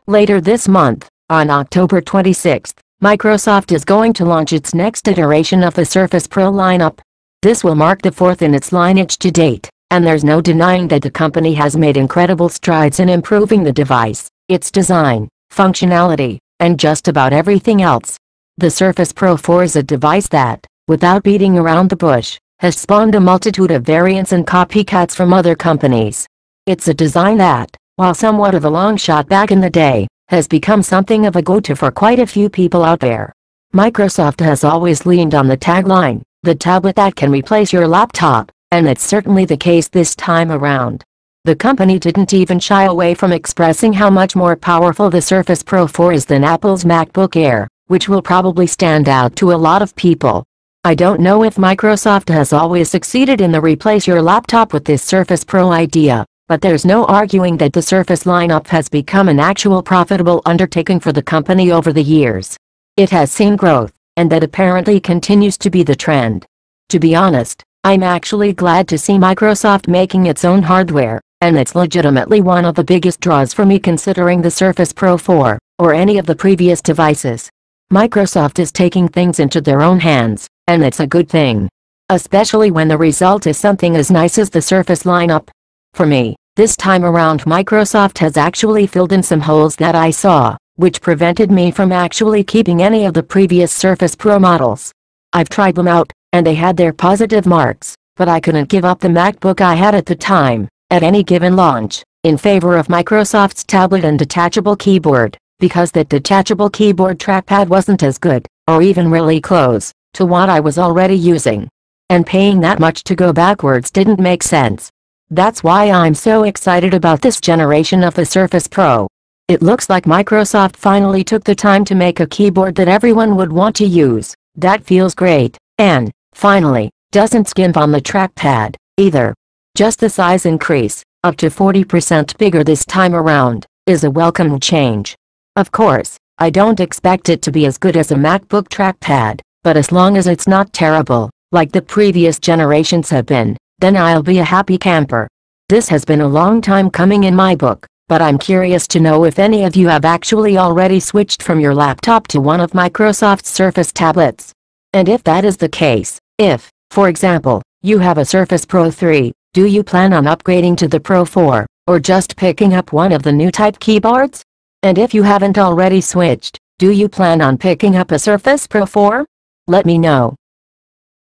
Later this month, on October 26, Microsoft is going to launch its next iteration of the Surface Pro lineup. This will mark the fourth in its lineage to date, and there's no denying that the company has made incredible strides in improving the device, its design, functionality, and just about everything else. The Surface Pro 4 is a device that, without beating around the bush, has spawned a multitude of variants and copycats from other companies. It's a design that, while somewhat of a long shot back in the day, has become something of a go-to for quite a few people out there. Microsoft has always leaned on the tagline, "the tablet that can replace your laptop," and that's certainly the case this time around. The company didn't even shy away from expressing how much more powerful the Surface Pro 4 is than Apple's MacBook Air, which will probably stand out to a lot of people. I don't know if Microsoft has always succeeded in the replace your laptop with this Surface Pro idea, but there's no arguing that the Surface lineup has become an actual profitable undertaking for the company over the years. It has seen growth, and that apparently continues to be the trend. To be honest, I'm actually glad to see Microsoft making its own hardware, and it's legitimately one of the biggest draws for me considering the Surface Pro 4, or any of the previous devices. Microsoft is taking things into their own hands, and it's a good thing. Especially when the result is something as nice as the Surface lineup. For me, this time around Microsoft has actually filled in some holes that I saw, which prevented me from actually keeping any of the previous Surface Pro models. I've tried them out, and they had their positive marks, but I couldn't give up the MacBook I had at the time, at any given launch, in favor of Microsoft's tablet and detachable keyboard, because that detachable keyboard trackpad wasn't as good, or even really close, to what I was already using. And paying that much to go backwards didn't make sense. That's why I'm so excited about this generation of the Surface Pro. It looks like Microsoft finally took the time to make a keyboard that everyone would want to use. That feels great, and, finally, doesn't skimp on the trackpad, either. Just the size increase, up to 40% bigger this time around, is a welcome change. Of course, I don't expect it to be as good as a MacBook trackpad, but as long as it's not terrible, like the previous generations have been, then I'll be a happy camper. This has been a long time coming in my book, but I'm curious to know if any of you have actually already switched from your laptop to one of Microsoft's Surface tablets. And if that is the case, if, for example, you have a Surface Pro 3, do you plan on upgrading to the Pro 4, or just picking up one of the new type keyboards? And if you haven't already switched, do you plan on picking up a Surface Pro 4? Let me know.